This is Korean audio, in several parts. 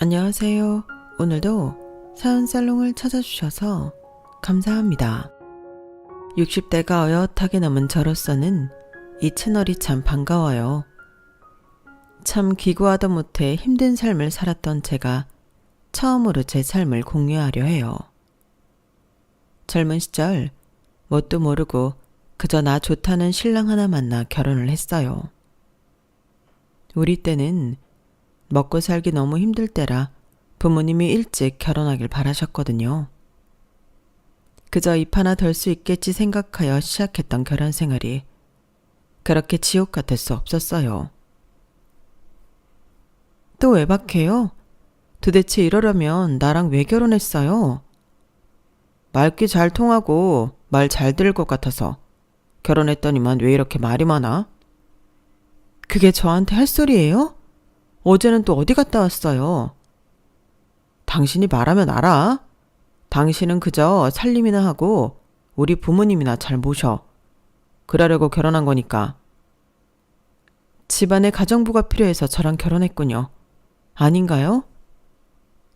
안녕하세요. 오늘도 사연살롱을 찾아주셔서 감사합니다. 60대가 어엿하게 넘은 저로서는 이 채널이 참 반가워요. 참 기구하다 못해 힘든 삶을 살았던 제가 처음으로 제 삶을 공유하려 해요. 젊은 시절 뭣도 모르고 그저 나 좋다는 신랑 하나 만나 결혼을 했어요. 우리 때는 먹고 살기 너무 힘들 때라 부모님이 일찍 결혼하길 바라셨거든요. 그저 입 하나 덜 수 있겠지 생각하여 시작했던 결혼 생활이 그렇게 지옥 같을 수 없었어요. 또 외박해요? 도대체 이러려면 나랑 왜 결혼했어요? 말귀 잘 통하고 말 잘 들을 것 같아서 결혼했더니만 왜 이렇게 말이 많아? 그게 저한테 할 소리예요? 어제는 또 어디 갔다 왔어요? 당신이 말하면 알아. 당신은 그저 살림이나 하고 우리 부모님이나 잘 모셔. 그러려고 결혼한 거니까. 집안에 가정부가 필요해서 저랑 결혼했군요. 아닌가요?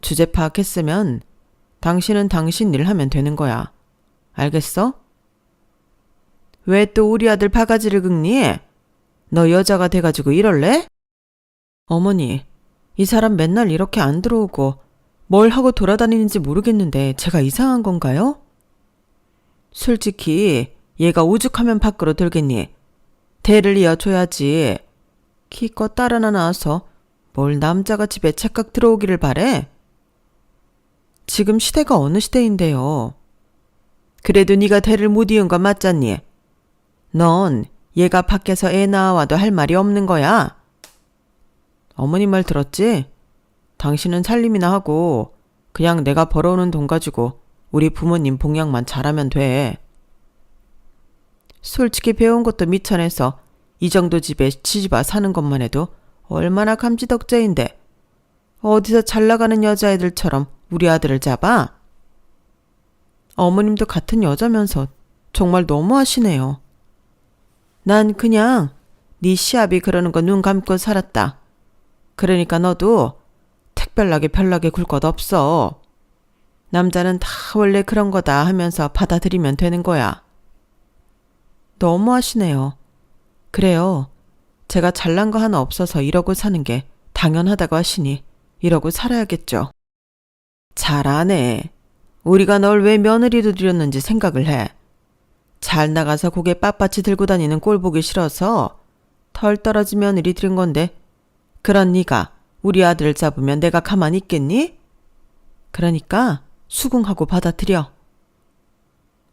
주제 파악했으면 당신은 당신 일 하면 되는 거야. 알겠어? 왜 또 우리 아들 바가지를 긁니? 너 여자가 돼가지고 이럴래? 어머니, 이 사람 맨날 이렇게 안 들어오고 뭘 하고 돌아다니는지 모르겠는데 제가 이상한 건가요? 솔직히 얘가 오죽하면 밖으로 들겠니? 대를 이어줘야지. 기껏 딸 하나 낳아서 뭘 남자가 집에 착각 들어오기를 바래? 지금 시대가 어느 시대인데요. 그래도 네가 대를 못 이은 건 맞잖니? 넌 얘가 밖에서 애 낳아와도 할 말이 없는 거야. 어머니 말 들었지? 당신은 살림이나 하고 그냥 내가 벌어오는 돈 가지고 우리 부모님 봉양만 잘하면 돼. 솔직히 배운 것도 미천해서 이 정도 집에 시집와 사는 것만 해도 얼마나 감지덕자인데 어디서 잘 나가는 여자애들처럼 우리 아들을 잡아? 어머님도 같은 여자면서 정말 너무하시네요. 난 그냥 네 시아비 그러는 거 눈 감고 살았다. 그러니까 너도 특별하게 별나게 굴 것 없어. 남자는 다 원래 그런 거다 하면서 받아들이면 되는 거야. 너무하시네요. 그래요. 제가 잘난 거 하나 없어서 이러고 사는 게 당연하다고 하시니 이러고 살아야겠죠. 잘하네. 우리가 널 왜 며느리로 들였는지 생각을 해. 잘 나가서 고개 빳빳이 들고 다니는 꼴 보기 싫어서 털 떨어진 며느리 들인 건데 그런 네가 우리 아들을 잡으면 내가 가만히 있겠니? 그러니까 수긍하고 받아들여.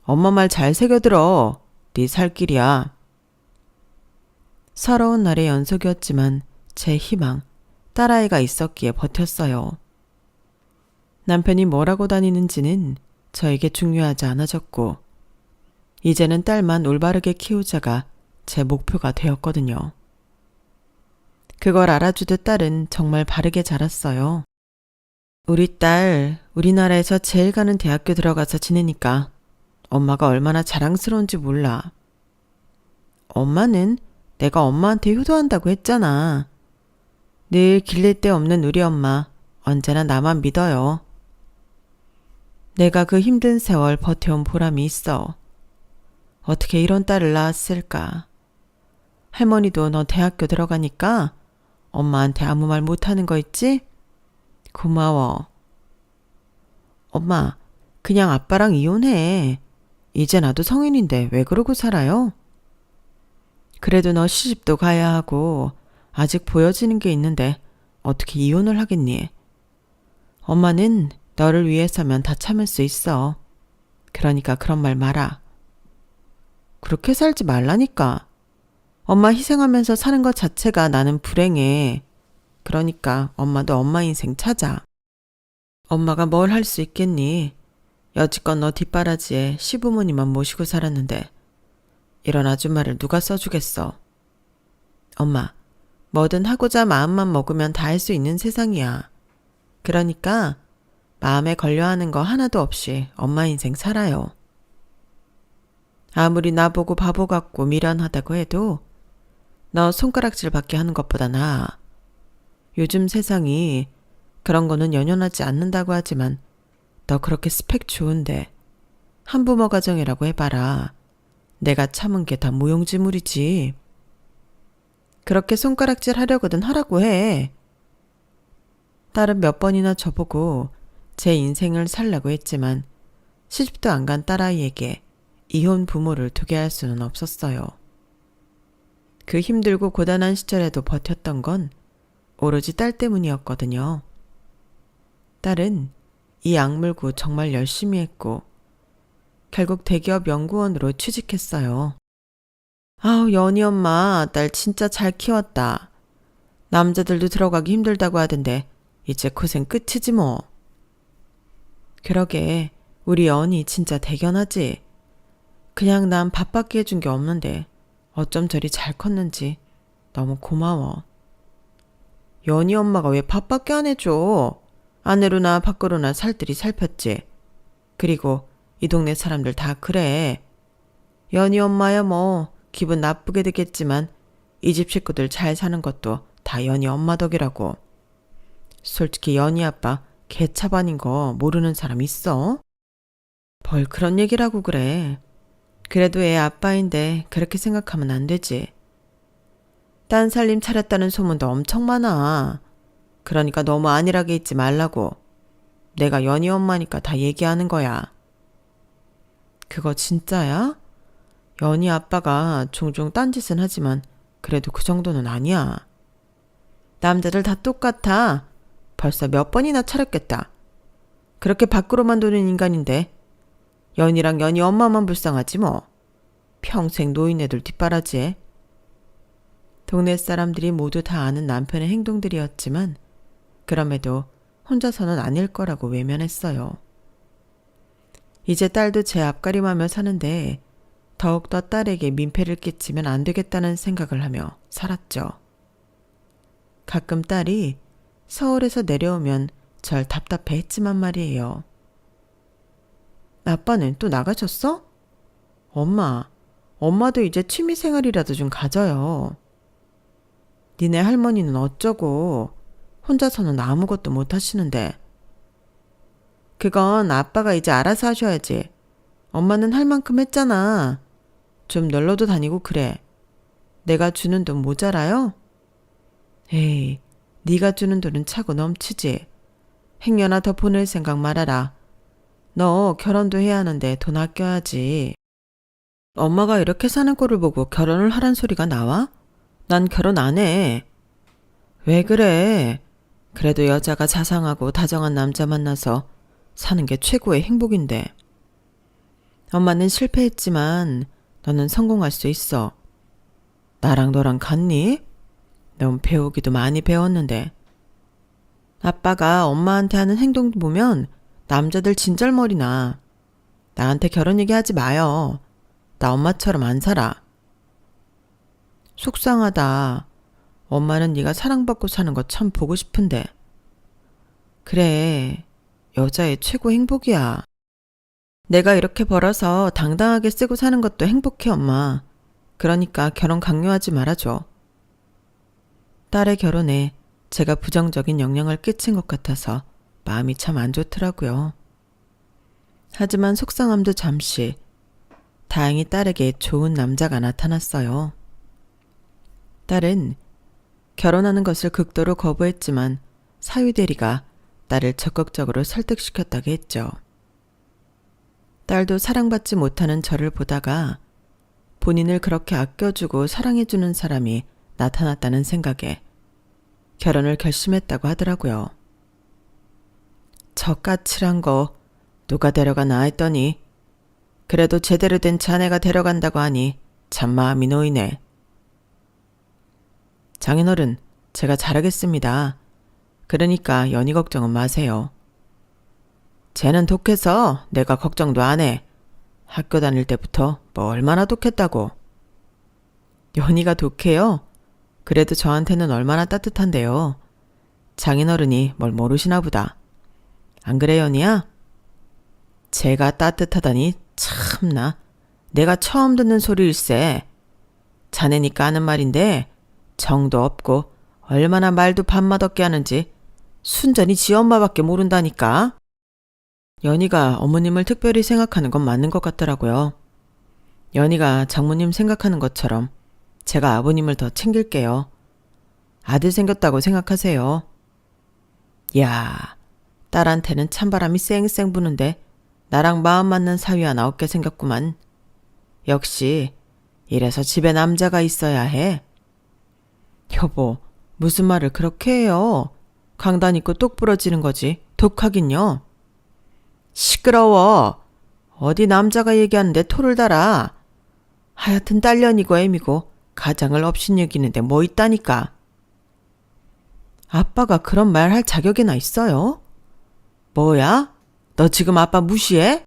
엄마 말 잘 새겨들어. 네 살 길이야. 서러운 날의 연속이었지만 제 희망, 딸아이가 있었기에 버텼어요. 남편이 뭐라고 다니는지는 저에게 중요하지 않아졌고 이제는 딸만 올바르게 키우자가 제 목표가 되었거든요. 그걸 알아주듯 딸은 정말 바르게 자랐어요. 우리 딸 우리나라에서 제일 가는 대학교 들어가서 지내니까 엄마가 얼마나 자랑스러운지 몰라. 엄마는 내가 엄마한테 효도한다고 했잖아. 늘 길릴 데 없는 우리 엄마 언제나 나만 믿어요. 내가 그 힘든 세월 버텨온 보람이 있어. 어떻게 이런 딸을 낳았을까. 할머니도 너 대학교 들어가니까 엄마한테 아무 말 못하는 거 있지? 고마워. 엄마, 그냥 아빠랑 이혼해. 이제 나도 성인인데 왜 그러고 살아요? 그래도 너 시집도 가야 하고 아직 보여지는 게 있는데 어떻게 이혼을 하겠니? 엄마는 너를 위해서면 다 참을 수 있어. 그러니까 그런 말 마라. 그렇게 살지 말라니까. 엄마 희생하면서 사는 것 자체가 나는 불행해. 그러니까 엄마도 엄마 인생 찾아. 엄마가 뭘 할 수 있겠니? 여지껏 너 뒷바라지에 시부모님만 모시고 살았는데 이런 아줌마를 누가 써주겠어. 엄마, 뭐든 하고자 마음만 먹으면 다 할 수 있는 세상이야. 그러니까 마음에 걸려하는 거 하나도 없이 엄마 인생 살아요. 아무리 나보고 바보 같고 미련하다고 해도 너 손가락질 받게 하는 것보다 나아. 요즘 세상이 그런 거는 연연하지 않는다고 하지만 너 그렇게 스펙 좋은데 한부모 가정이라고 해봐라. 내가 참은 게 다 무용지물이지. 그렇게 손가락질 하려거든 하라고 해. 딸은 몇 번이나 저보고 제 인생을 살라고 했지만 시집도 안 간 딸아이에게 이혼 부모를 두게 할 수는 없었어요. 그 힘들고 고단한 시절에도 버텼던 건 오로지 딸 때문이었거든요. 딸은 이 악물고 정말 열심히 했고 결국 대기업 연구원으로 취직했어요. 아우, 연희 엄마, 딸 진짜 잘 키웠다. 남자들도 들어가기 힘들다고 하던데 이제 고생 끝이지 뭐. 그러게, 우리 연희 진짜 대견하지. 그냥 난 밥밖에 해준 게 없는데 어쩜 저리 잘 컸는지 너무 고마워. 연희 엄마가 왜 밥밖에 안 해줘? 안으로나 밖으로나 살뜰히 살폈지. 그리고 이 동네 사람들 다 그래. 연희 엄마야 뭐 기분 나쁘게 되겠지만 이 집 식구들 잘 사는 것도 다 연희 엄마 덕이라고. 솔직히 연희 아빠 개차반인 거 모르는 사람 있어? 뭘 그런 얘기를 하고 그래. 그래도 애 아빠인데 그렇게 생각하면 안 되지. 딴 살림 차렸다는 소문도 엄청 많아. 그러니까 너무 안일하게 있지 말라고. 내가 연희 엄마니까 다 얘기하는 거야. 그거 진짜야? 연희 아빠가 종종 딴짓은 하지만 그래도 그 정도는 아니야. 남자들 다 똑같아. 벌써 몇 번이나 차렸겠다. 그렇게 밖으로만 도는 인간인데 연희랑 연희 엄마만 불쌍하지 뭐. 평생 노인네들 뒷바라지에. 동네 사람들이 모두 다 아는 남편의 행동들이었지만 그럼에도 혼자서는 아닐 거라고 외면했어요. 이제 딸도 제 앞가림하며 사는데 더욱더 딸에게 민폐를 끼치면 안 되겠다는 생각을 하며 살았죠. 가끔 딸이 서울에서 내려오면 절 답답해했지만 말이에요. 아빠는 또 나가셨어? 엄마도 이제 취미생활이라도 좀 가져요. 니네 할머니는 어쩌고 혼자서는 아무것도 못 하시는데. 그건 아빠가 이제 알아서 하셔야지. 엄마는 할 만큼 했잖아. 좀 놀러도 다니고 그래. 내가 주는 돈 모자라요? 에이, 네가 주는 돈은 차고 넘치지. 행여나 더 보낼 생각 말아라. 너 결혼도 해야 하는데 돈 아껴야지. 엄마가 이렇게 사는 꼴을 보고 결혼을 하란 소리가 나와? 난 결혼 안 해. 왜 그래? 그래도 여자가 자상하고 다정한 남자 만나서 사는 게 최고의 행복인데. 엄마는 실패했지만 너는 성공할 수 있어. 나랑 너랑 같니? 넌 배우기도 많이 배웠는데. 아빠가 엄마한테 하는 행동 보면 남자들 진절머리 나. 나한테 결혼 얘기하지 마요. 나 엄마처럼 안 살아. 속상하다. 엄마는 네가 사랑받고 사는 거 참 보고 싶은데. 그래, 여자의 최고 행복이야. 내가 이렇게 벌어서 당당하게 쓰고 사는 것도 행복해, 엄마. 그러니까 결혼 강요하지 말아줘. 딸의 결혼에 제가 부정적인 영향을 끼친 것 같아서 마음이 참 안 좋더라고요. 하지만 속상함도 잠시. 다행히 딸에게 좋은 남자가 나타났어요. 딸은 결혼하는 것을 극도로 거부했지만 사위대리가 딸을 적극적으로 설득시켰다고 했죠. 딸도 사랑받지 못하는 저를 보다가 본인을 그렇게 아껴주고 사랑해주는 사람이 나타났다는 생각에 결혼을 결심했다고 하더라고요. 저 까칠한 거 누가 데려가나 했더니 그래도 제대로 된 자네가 데려간다고 하니 참 마음이 놓이네. 장인어른, 제가 잘하겠습니다. 그러니까 연희 걱정은 마세요. 쟤는 독해서 내가 걱정도 안 해. 학교 다닐 때부터 뭐 얼마나 독했다고. 연희가 독해요? 그래도 저한테는 얼마나 따뜻한데요. 장인어른이 뭘 모르시나 보다. 안 그래, 연희야? 제가 따뜻하다니 참나. 내가 처음 듣는 소리일세. 자네니까 하는 말인데 정도 없고 얼마나 말도 밥맛없게 하는지 순전히 지 엄마밖에 모른다니까. 연희가 어머님을 특별히 생각하는 건 맞는 것 같더라고요. 연희가 장모님 생각하는 것처럼 제가 아버님을 더 챙길게요. 아들 생겼다고 생각하세요. 야, 딸한테는 찬바람이 쌩쌩 부는데 나랑 마음 맞는 사위 하나 없게 생겼구만. 역시 이래서 집에 남자가 있어야 해. 여보, 무슨 말을 그렇게 해요? 강단 있고 똑 부러지는 거지. 독하긴요. 시끄러워. 어디 남자가 얘기하는데 토를 달아. 하여튼 딸년이고 애미고 가장을 업신여기는데 뭐 있다니까. 아빠가 그런 말 할 자격이나 있어요? 뭐야? 너 지금 아빠 무시해?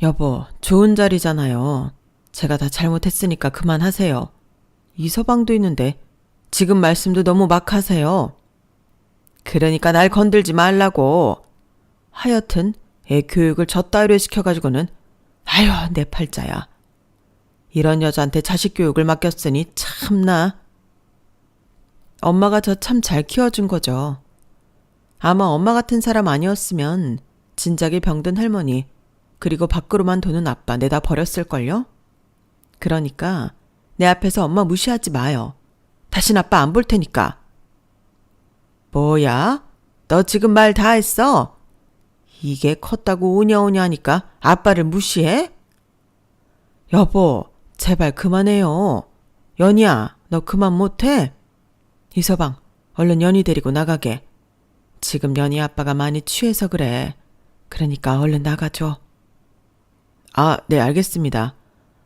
여보, 좋은 자리잖아요. 제가 다 잘못했으니까 그만하세요. 이서방도 있는데 지금 말씀도 너무 막 하세요. 그러니까 날 건들지 말라고. 하여튼 애 교육을 저 따위로 시켜가지고는 아휴 내 팔자야. 이런 여자한테 자식 교육을 맡겼으니 참나. 엄마가 저 참 잘 키워준 거죠. 아마 엄마 같은 사람 아니었으면 진작에 병든 할머니 그리고 밖으로만 도는 아빠 내다 버렸을걸요? 그러니까 내 앞에서 엄마 무시하지 마요. 다신 아빠 안 볼 테니까. 뭐야? 너 지금 말 다 했어? 이게 컸다고 오냐오냐 하니까 아빠를 무시해? 여보, 제발 그만해요. 연희야, 너 그만 못해? 이서방, 얼른 연희 데리고 나가게. 지금 연희 아빠가 많이 취해서 그래. 그러니까 얼른 나가줘. 아, 네, 알겠습니다.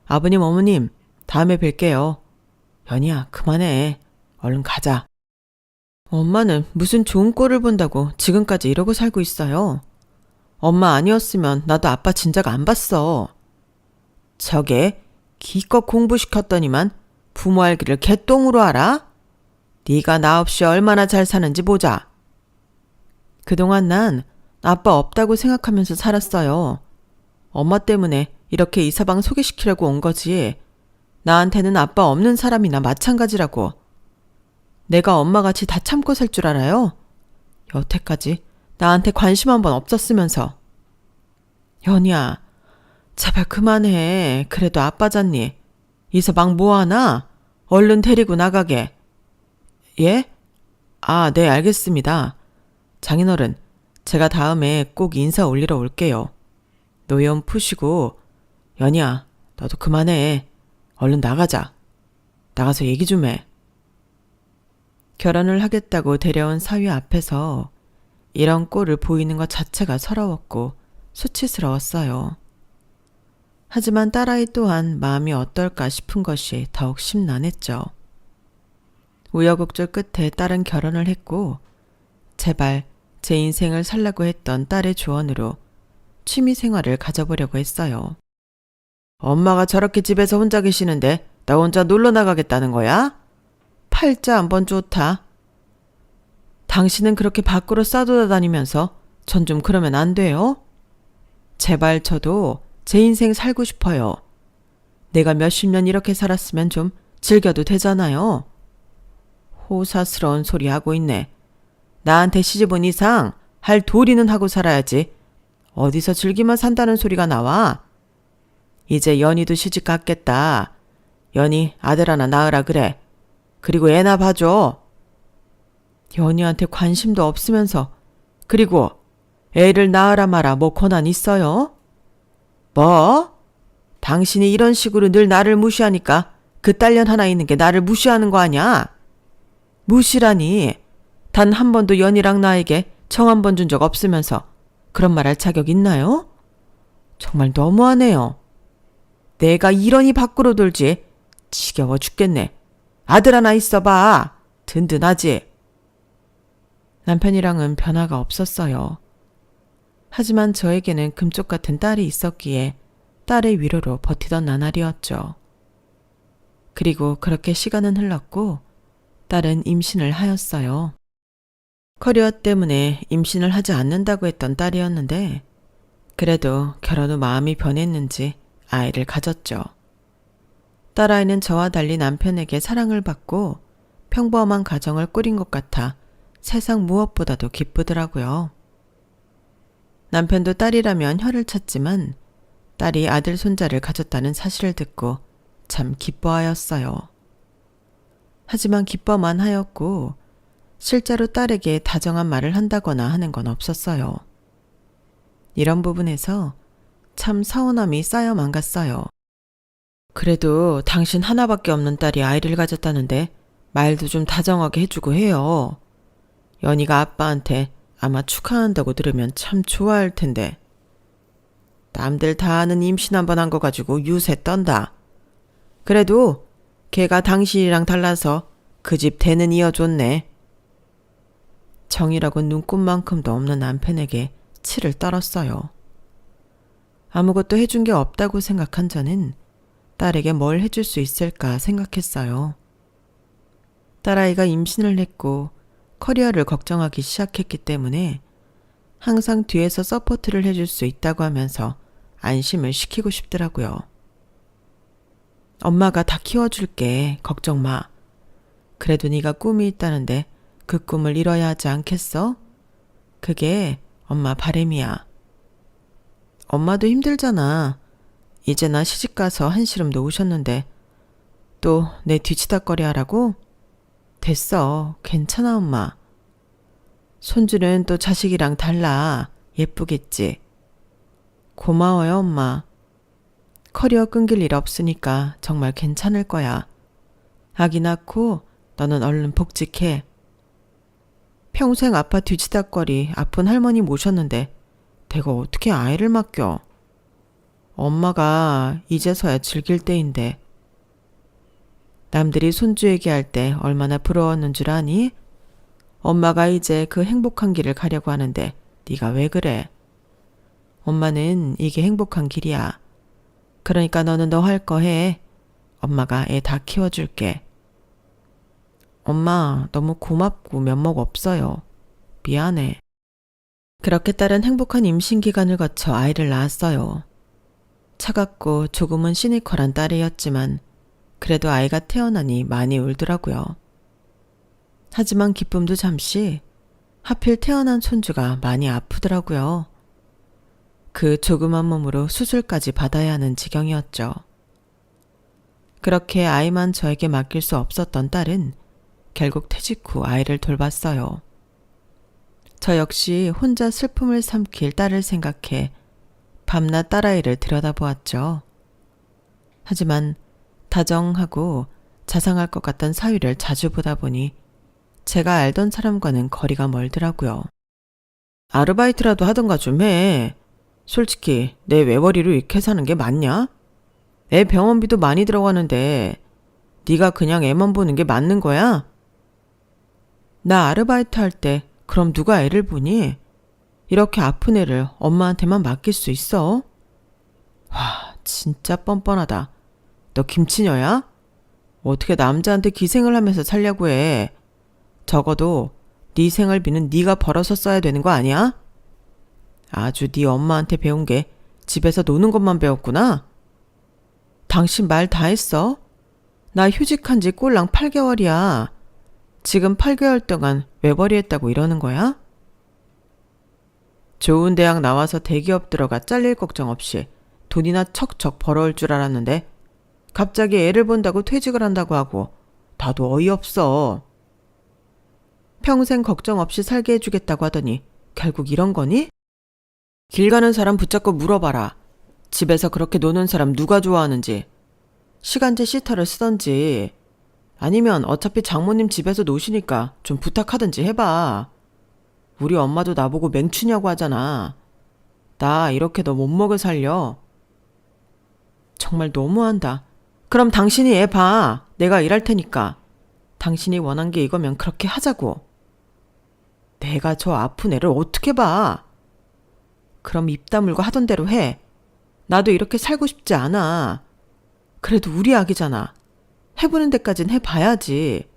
아버님, 어머님, 다음에 뵐게요. 연희야, 그만해. 얼른 가자. 엄마는 무슨 좋은 꼴을 본다고 지금까지 이러고 살고 있어요. 엄마 아니었으면 나도 아빠 진작 안 봤어. 저게 기껏 공부시켰더니만 부모 알기를 개똥으로 알아? 네가 나 없이 얼마나 잘 사는지 보자. 그동안 난 아빠 없다고 생각하면서 살았어요. 엄마 때문에 이렇게 이서방 소개시키려고 온 거지. 나한테는 아빠 없는 사람이나 마찬가지라고. 내가 엄마같이 다 참고 살 줄 알아요? 여태까지 나한테 관심 한 번 없었으면서. 연희야, 제발 그만해. 그래도 아빠잖니. 이서방 뭐하나? 얼른 데리고 나가게. 예? 아, 네, 알겠습니다. 장인어른, 제가 다음에 꼭 인사 올리러 올게요. 노염 푸시고. 연희야, 너도 그만해. 얼른 나가자. 나가서 얘기 좀 해. 결혼을 하겠다고 데려온 사위 앞에서 이런 꼴을 보이는 것 자체가 서러웠고 수치스러웠어요. 하지만 딸아이 또한 마음이 어떨까 싶은 것이 더욱 심란했죠. 우여곡절 끝에 딸은 결혼을 했고 제발 제 인생을 살라고 했던 딸의 조언으로 취미 생활을 가져보려고 했어요. 엄마가 저렇게 집에서 혼자 계시는데 나 혼자 놀러 나가겠다는 거야? 팔자 한번 좋다. 당신은 그렇게 밖으로 싸돌아다니면서 전 좀 그러면 안 돼요? 제발 저도 제 인생 살고 싶어요. 내가 몇십 년 이렇게 살았으면 좀 즐겨도 되잖아요. 호사스러운 소리 하고 있네. 나한테 시집 온 이상 할 도리는 하고 살아야지. 어디서 즐기만 산다는 소리가 나와. 이제 연희도 시집 갔겠다. 연희 아들 하나 낳으라 그래. 그리고 애나 봐줘. 연희한테 관심도 없으면서 그리고 애를 낳으라 마라 뭐 권한 있어요? 뭐? 당신이 이런 식으로 늘 나를 무시하니까 그 딸년 하나 있는 게 나를 무시하는 거 아니야? 무시라니. 단 한 번도 연희랑 나에게 청 한 번 준 적 없으면서 그런 말 할 자격 있나요? 정말 너무하네요. 내가 이러니 밖으로 돌지. 지겨워 죽겠네. 아들 하나 있어봐. 든든하지. 남편이랑은 변화가 없었어요. 하지만 저에게는 금쪽 같은 딸이 있었기에 딸의 위로로 버티던 나날이었죠. 그리고 그렇게 시간은 흘렀고 딸은 임신을 하였어요. 커리어 때문에 임신을 하지 않는다고 했던 딸이었는데 그래도 결혼 후 마음이 변했는지 아이를 가졌죠. 딸아이는 저와 달리 남편에게 사랑을 받고 평범한 가정을 꾸린 것 같아 세상 무엇보다도 기쁘더라고요. 남편도 딸이라면 혀를 찼지만 딸이 아들 손자를 가졌다는 사실을 듣고 참 기뻐하였어요. 하지만 기뻐만 하였고 실제로 딸에게 다정한 말을 한다거나 하는 건 없었어요. 이런 부분에서 참 서운함이 쌓여만 갔어요. 그래도 당신 하나밖에 없는 딸이 아이를 가졌다는데 말도 좀 다정하게 해주고 해요. 연희가 아빠한테 아마 축하한다고 들으면 참 좋아할 텐데. 남들 다 아는 임신 한 번 한 거 가지고 유세 떤다. 그래도 걔가 당신이랑 달라서 그 집 대는 이어줬네. 정이라고 눈꼽만큼도 없는 남편에게 치를 떨었어요. 아무것도 해준 게 없다고 생각한 저는 딸에게 뭘 해줄 수 있을까 생각했어요. 딸아이가 임신을 했고 커리어를 걱정하기 시작했기 때문에 항상 뒤에서 서포트를 해줄 수 있다고 하면서 안심을 시키고 싶더라고요. 엄마가 다 키워줄게. 걱정 마. 그래도 네가 꿈이 있다는데 그 꿈을 이뤄야 하지 않겠어? 그게 엄마 바람이야. 엄마도 힘들잖아. 이제 나 시집가서 한시름 놓으셨는데 또 내 뒤치다거리 하라고? 됐어. 괜찮아 엄마. 손주는 또 자식이랑 달라. 예쁘겠지. 고마워요 엄마. 커리어 끊길 일 없으니까 정말 괜찮을 거야. 아기 낳고 너는 얼른 복직해. 평생 아빠 뒤치다거리 아픈 할머니 모셨는데 내가 어떻게 아이를 맡겨. 엄마가 이제서야 즐길 때인데. 남들이 손주 얘기할 때 얼마나 부러웠는 줄 아니? 엄마가 이제 그 행복한 길을 가려고 하는데 네가 왜 그래? 엄마는 이게 행복한 길이야. 그러니까 너는 너 할 거 해. 엄마가 애 다 키워줄게. 엄마 너무 고맙고 면목 없어요. 미안해. 그렇게 딸은 행복한 임신 기간을 거쳐 아이를 낳았어요. 차갑고 조금은 시니컬한 딸이었지만 그래도 아이가 태어나니 많이 울더라고요. 하지만 기쁨도 잠시, 하필 태어난 손주가 많이 아프더라고요. 그 조그만 몸으로 수술까지 받아야 하는 지경이었죠. 그렇게 아이만 저에게 맡길 수 없었던 딸은 결국 퇴직 후 아이를 돌봤어요. 저 역시 혼자 슬픔을 삼킬 딸을 생각해 밤낮 딸아이를 들여다보았죠. 하지만 다정하고 자상할 것 같던 사위를 자주 보다 보니 제가 알던 사람과는 거리가 멀더라고요. 아르바이트라도 하던가 좀 해. 솔직히 내 외벌이로 이렇게 사는 게 맞냐? 애 병원비도 많이 들어가는데 네가 그냥 애만 보는 게 맞는 거야? 나 아르바이트 할 때 그럼 누가 애를 보니? 이렇게 아픈 애를 엄마한테만 맡길 수 있어? 와, 진짜 뻔뻔하다. 너 김치녀야? 어떻게 남자한테 기생을 하면서 살려고 해? 적어도 네 생활비는 네가 벌어서 써야 되는 거 아니야? 아주 네 엄마한테 배운 게 집에서 노는 것만 배웠구나? 당신 말 다 했어? 나 휴직한 지 꼴랑 8개월이야. 지금 8개월 동안 외벌이 했다고 이러는 거야? 좋은 대학 나와서 대기업 들어가 잘릴 걱정 없이 돈이나 척척 벌어올 줄 알았는데 갑자기 애를 본다고 퇴직을 한다고 하고 나도 어이없어. 평생 걱정 없이 살게 해주겠다고 하더니 결국 이런 거니? 길 가는 사람 붙잡고 물어봐라. 집에서 그렇게 노는 사람 누가 좋아하는지. 시간제 시터를 쓰던지 아니면 어차피 장모님 집에서 노시니까 좀 부탁하든지 해봐. 우리 엄마도 나보고 맹추냐고 하잖아. 나 이렇게 너 못 먹여 살려. 정말 너무한다. 그럼 당신이 애 봐. 내가 일할 테니까. 당신이 원한 게 이거면 그렇게 하자고. 내가 저 아픈 애를 어떻게 봐. 그럼 입 다물고 하던 대로 해. 나도 이렇게 살고 싶지 않아. 그래도 우리 아기잖아. 해보는 데까진 해봐야지.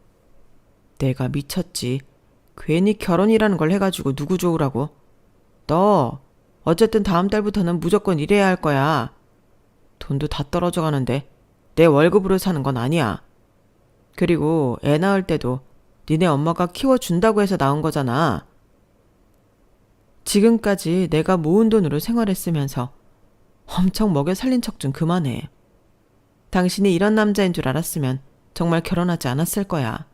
내가 미쳤지. 괜히 결혼이라는 걸 해가지고 누구 좋으라고. 너 어쨌든 다음 달부터는 무조건 일해야 할 거야. 돈도 다 떨어져 가는데 내 월급으로 사는 건 아니야. 그리고 애 낳을 때도 니네 엄마가 키워준다고 해서 나온 거잖아. 지금까지 내가 모은 돈으로 생활했으면서 엄청 먹여 살린 척 좀 그만해. 당신이 이런 남자인 줄 알았으면 정말 결혼하지 않았을 거야.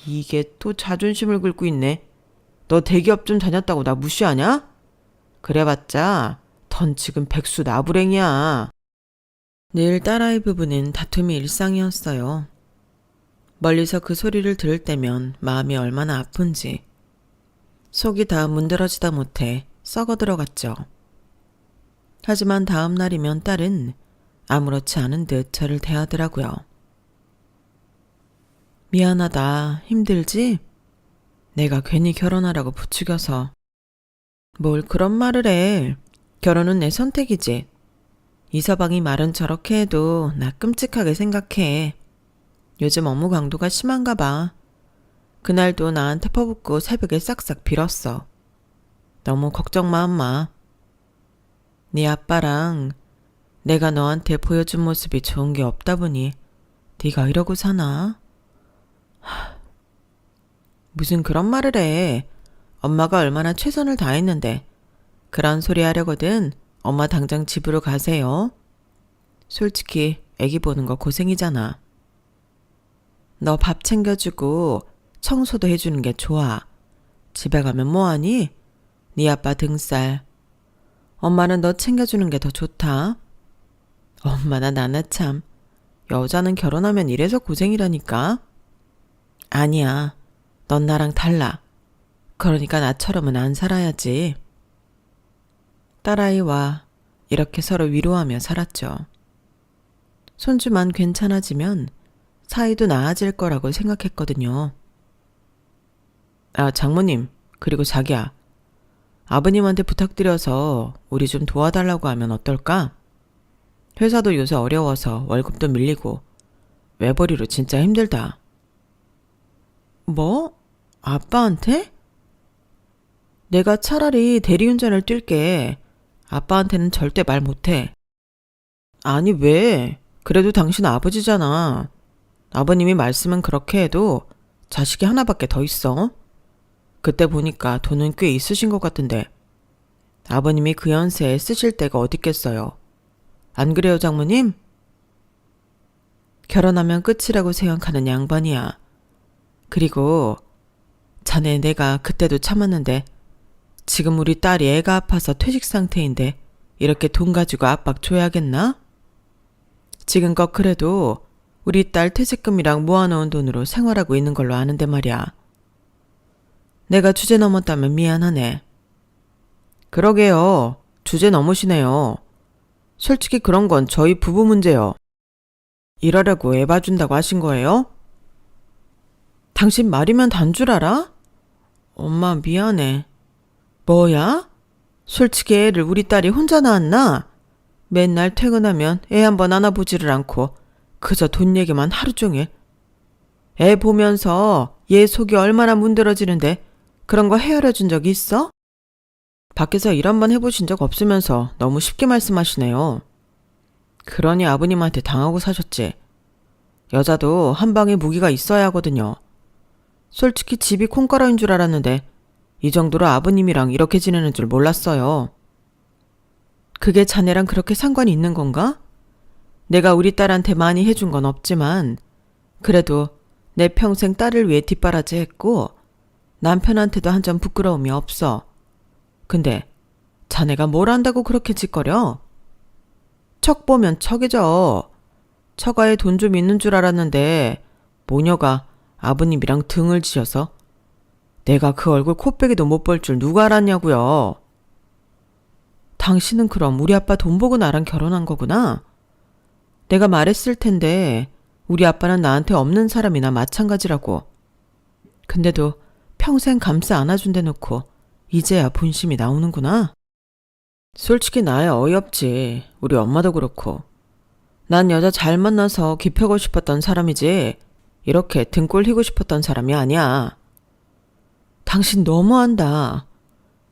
이게 또 자존심을 긁고 있네. 너 대기업 좀 다녔다고 나 무시하냐? 그래봤자 넌 지금 백수 나부랭이야. 늘 딸아이 부부는 다툼이 일상이었어요. 멀리서 그 소리를 들을 때면 마음이 얼마나 아픈지 속이 다 문드러지다 못해 썩어 들어갔죠. 하지만 다음 날이면 딸은 아무렇지 않은 듯 저를 대하더라고요. 미안하다. 힘들지? 내가 괜히 결혼하라고 부추겨서. 뭘 그런 말을 해. 결혼은 내 선택이지. 이서방이 말은 저렇게 해도 나 끔찍하게 생각해. 요즘 업무 강도가 심한가 봐. 그날도 나한테 퍼붓고 새벽에 싹싹 빌었어. 너무 걱정 마, 엄마. 네 아빠랑 내가 너한테 보여준 모습이 좋은 게 없다 보니 네가 이러고 사나? 무슨 그런 말을 해. 엄마가 얼마나 최선을 다했는데. 그런 소리 하려거든 엄마 당장 집으로 가세요. 솔직히 애기 보는 거 고생이잖아. 너 밥 챙겨주고 청소도 해주는 게 좋아. 집에 가면 뭐하니? 네 아빠 등살. 엄마는 너 챙겨주는 게 더 좋다. 엄마나 나나 참. 여자는 결혼하면 이래서 고생이라니까. 아니야. 넌 나랑 달라. 그러니까 나처럼은 안 살아야지. 딸아이와 이렇게 서로 위로하며 살았죠. 손주만 괜찮아지면 사이도 나아질 거라고 생각했거든요. 아, 장모님, 그리고 자기야. 아버님한테 부탁드려서 우리 좀 도와달라고 하면 어떨까? 회사도 요새 어려워서 월급도 밀리고 외벌이로 진짜 힘들다. 뭐? 아빠한테? 내가 차라리 대리운전을 뛸게. 아빠한테는 절대 말 못해. 아니 왜? 그래도 당신 아버지잖아. 아버님이 말씀은 그렇게 해도 자식이 하나밖에 더 있어. 그때 보니까 돈은 꽤 있으신 것 같은데 아버님이 그 연세에 쓰실 데가 어딨겠어요. 안 그래요, 장모님? 결혼하면 끝이라고 생각하는 양반이야. 그리고 자네 내가 그때도 참았는데 지금 우리 딸이 애가 아파서 퇴직 상태인데 이렇게 돈 가지고 압박 줘야겠나? 지금껏 그래도 우리 딸 퇴직금이랑 모아놓은 돈으로 생활하고 있는 걸로 아는데 말이야. 내가 주제 넘었다면 미안하네. 그러게요. 주제 넘으시네요. 솔직히 그런 건 저희 부부 문제요. 일하려고 애 봐준다고 하신 거예요? 당신 말이면 단 줄 알아? 엄마 미안해. 뭐야? 솔직히 애를 우리 딸이 혼자 낳았나? 맨날 퇴근하면 애 한번 안아보지를 않고 그저 돈 얘기만 하루 종일. 애 보면서 얘 속이 얼마나 문드러지는데 그런 거 헤아려 준 적이 있어? 밖에서 일 한번 해보신 적 없으면서 너무 쉽게 말씀하시네요. 그러니 아버님한테 당하고 사셨지. 여자도 한 방에 무기가 있어야 하거든요. 솔직히 집이 콩가루인 줄 알았는데 이 정도로 아버님이랑 이렇게 지내는 줄 몰랐어요. 그게 자네랑 그렇게 상관이 있는 건가? 내가 우리 딸한테 많이 해준 건 없지만 그래도 내 평생 딸을 위해 뒷바라지 했고 남편한테도 한 점 부끄러움이 없어. 근데 자네가 뭘 안다고 그렇게 짓거려? 척 보면 척이죠. 처가에 돈 좀 있는 줄 알았는데 모녀가 아버님이랑 등을 지어서 내가 그 얼굴 코빼기도 못 볼 줄 누가 알았냐고요. 당신은 그럼 우리 아빠 돈 보고 나랑 결혼한 거구나? 내가 말했을 텐데 우리 아빠는 나한테 없는 사람이나 마찬가지라고. 근데도 평생 감싸 안아준대 놓고 이제야 본심이 나오는구나. 솔직히 나야 어이없지. 우리 엄마도 그렇고. 난 여자 잘 만나서 기펴고 싶었던 사람이지 이렇게 등골 휘고 싶었던 사람이 아니야. 당신 너무한다.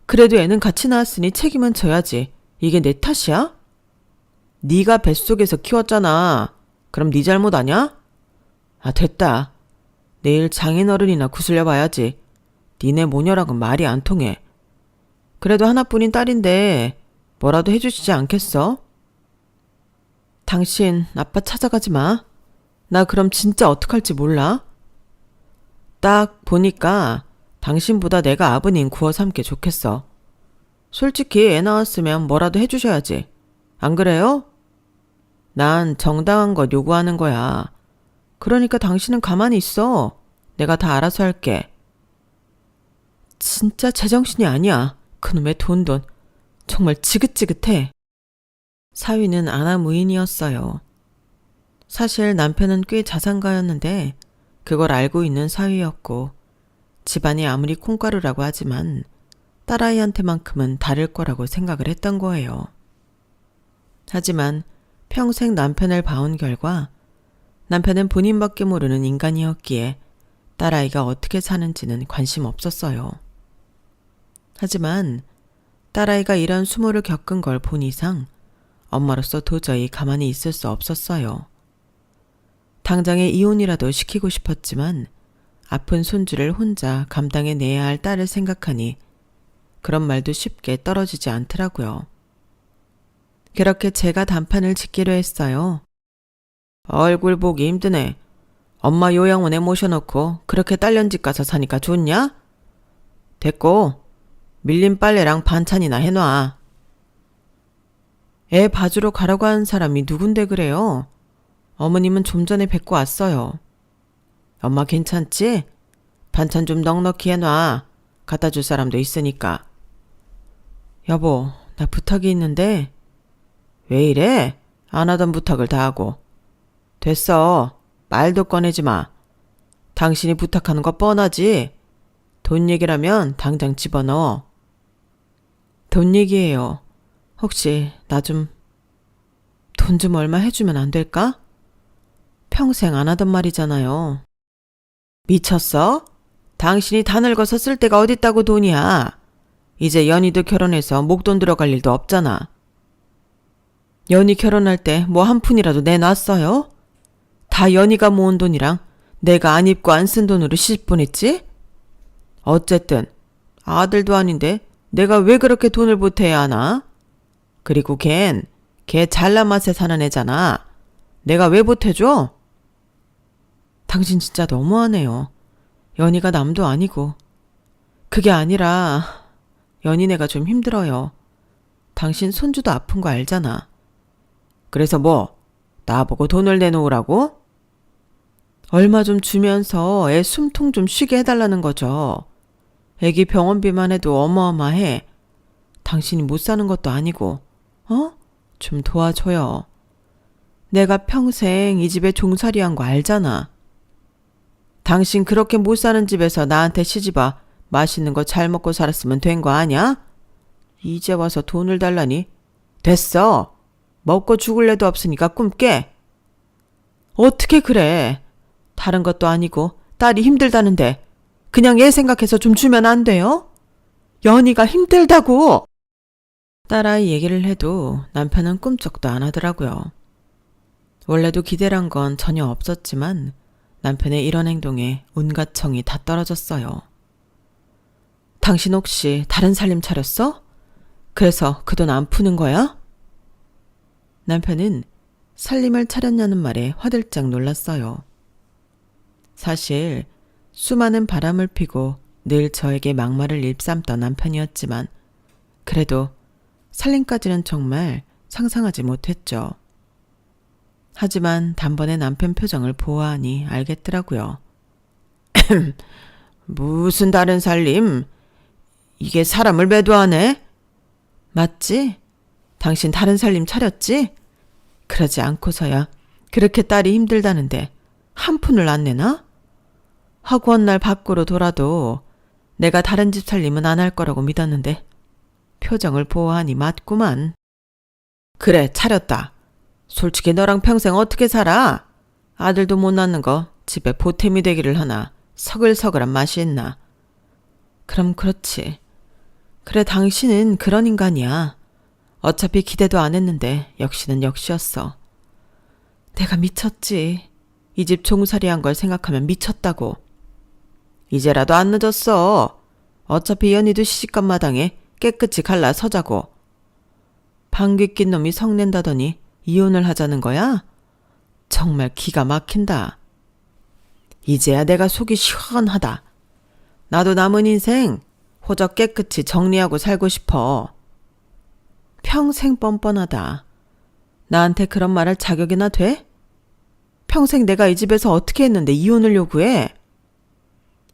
그래도 애는 같이 낳았으니 책임은 져야지. 이게 내 탓이야? 네가 뱃속에서 키웠잖아. 그럼 네 잘못 아냐? 아 됐다. 내일 장인어른이나 구슬려 봐야지. 니네 모녀랑은 말이 안 통해. 그래도 하나뿐인 딸인데 뭐라도 해주시지 않겠어? 당신 아빠 찾아가지 마. 나 그럼 진짜 어떡할지 몰라. 딱 보니까 당신보다 내가 아버님 구워 삼게 좋겠어. 솔직히 애 낳았으면 뭐라도 해주셔야지. 안 그래요? 난 정당한 것 요구하는 거야. 그러니까 당신은 가만히 있어. 내가 다 알아서 할게. 진짜 제정신이 아니야. 그놈의 돈. 정말 지긋지긋해. 사위는 아나무인이었어요. 사실 남편은 꽤 자산가였는데 그걸 알고 있는 사위였고 집안이 아무리 콩가루라고 하지만 딸아이한테만큼은 다를 거라고 생각을 했던 거예요. 하지만 평생 남편을 봐온 결과 남편은 본인밖에 모르는 인간이었기에 딸아이가 어떻게 사는지는 관심 없었어요. 하지만 딸아이가 이런 수모를 겪은 걸 본 이상 엄마로서 도저히 가만히 있을 수 없었어요. 당장에 이혼이라도 시키고 싶었지만 아픈 손주를 혼자 감당해내야 할 딸을 생각하니 그런 말도 쉽게 떨어지지 않더라고요. 그렇게 제가 단판을 짓기로 했어요. 얼굴 보기 힘드네. 엄마 요양원에 모셔놓고 그렇게 딸년 집 가서 사니까 좋냐? 됐고 밀린 빨래랑 반찬이나 해놔. 애 봐주러 가라고 하는 사람이 누군데 그래요? 어머님은 좀 전에 뵙고 왔어요. 엄마 괜찮지? 반찬 좀 넉넉히 해놔. 갖다 줄 사람도 있으니까. 여보, 나 부탁이 있는데. 왜 이래? 안 하던 부탁을 다 하고. 됐어. 말도 꺼내지 마. 당신이 부탁하는 거 뻔하지? 돈 얘기라면 당장 집어넣어. 돈 얘기예요. 혹시 나 좀 돈 좀 얼마 해주면 안 될까? 평생 안 하던 말이잖아요. 미쳤어? 당신이 다 늙어서 쓸 데가 어딨다고 돈이야. 이제 연희도 결혼해서 목돈 들어갈 일도 없잖아. 연희 결혼할 때 뭐 한 푼이라도 내놨어요? 다 연희가 모은 돈이랑 내가 안 입고 안 쓴 돈으로 시집 보냈지? 어쨌든 아들도 아닌데 내가 왜 그렇게 돈을 보태야 하나? 그리고 걔 잘난 맛에 사는 애잖아. 내가 왜 보태줘? 당신 진짜 너무하네요. 연희가 남도 아니고. 그게 아니라 연희네가 좀 힘들어요. 당신 손주도 아픈 거 알잖아. 그래서 뭐? 나보고 돈을 내놓으라고? 얼마 좀 주면서 애 숨통 좀 쉬게 해달라는 거죠. 애기 병원비만 해도 어마어마해. 당신이 못 사는 것도 아니고. 좀 도와줘요. 내가 평생 이 집에 종살이 한 거 알잖아. 당신 그렇게 못 사는 집에서 나한테 시집와 맛있는 거 잘 먹고 살았으면 된 거 아냐? 이제 와서 돈을 달라니? 됐어. 먹고 죽을 애도 없으니까 꿈 깨. 어떻게 그래? 다른 것도 아니고 딸이 힘들다는데 그냥 얘 생각해서 좀 주면 안 돼요? 연희가 힘들다고! 딸아이 얘기를 해도 남편은 꿈쩍도 안 하더라고요. 원래도 기대란 건 전혀 없었지만 남편의 이런 행동에 온갖 정이 다 떨어졌어요. 당신 혹시 다른 살림 차렸어? 그래서 그 돈 안 푸는 거야? 남편은 살림을 차렸냐는 말에 화들짝 놀랐어요. 사실 수많은 바람을 피고 늘 저에게 막말을 일삼던 남편이었지만 그래도 살림까지는 정말 상상하지 못했죠. 하지만 단번에 남편 표정을 보아하니 알겠더라고요. 무슨 다른 살림? 이게 사람을 매도하네? 맞지? 당신 다른 살림 차렸지? 그러지 않고서야 그렇게 딸이 힘들다는데 한 푼을 안 내나? 허구한 날 밖으로 돌아도 내가 다른 집 살림은 안 할 거라고 믿었는데 표정을 보아하니 맞구만. 그래, 차렸다. 솔직히 너랑 평생 어떻게 살아? 아들도 못 낳는 거 집에 보탬이 되기를 하나 서글서글한 맛이 있나? 그럼 그렇지. 그래, 당신은 그런 인간이야. 어차피 기대도 안 했는데 역시는 역시였어. 내가 미쳤지. 이 집 종살이 한 걸 생각하면 미쳤다고. 이제라도 안 늦었어. 어차피 연희도 시집간 마당에 깨끗이 갈라 서자고. 방귀 낀 놈이 성낸다더니 이혼을 하자는 거야? 정말 기가 막힌다. 이제야 내가 속이 시원하다. 나도 남은 인생 호적 깨끗이 정리하고 살고 싶어. 평생 뻔뻔하다. 나한테 그런 말 할 자격이나 돼? 평생 내가 이 집에서 어떻게 했는데 이혼을 요구해?